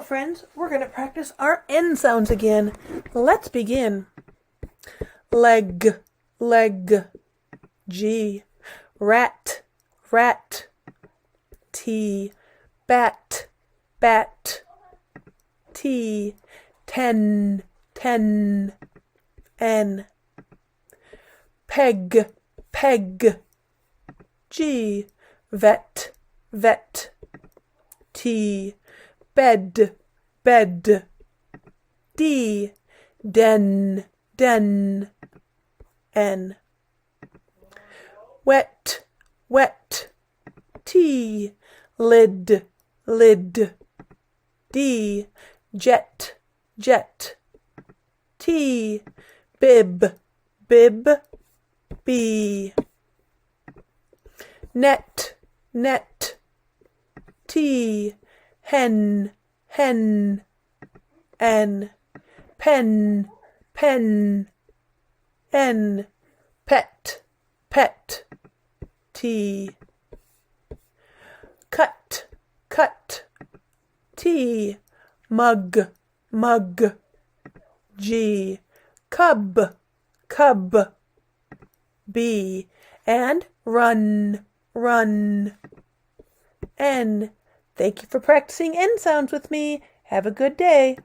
friends, we're going to practice our N sounds again. Let's begin. Leg, leg. G. Rat, rat. T. Bat, bat. T. Ten, ten. N. Peg, peg. G. Vet, vet. T. Bed, bed. D. Den, den. N. Wet, wet. T. Lid, lid. D. Jet, jet. T. Bib, bib. B. Net, net. T. Hen, hen. N. Pen, pen. N. Pet, pet. T. Cut, cut. T. Mug, mug. G. Cub, cub. B. And run, run. N. Thank you for practicing N sounds with me. Have a good day.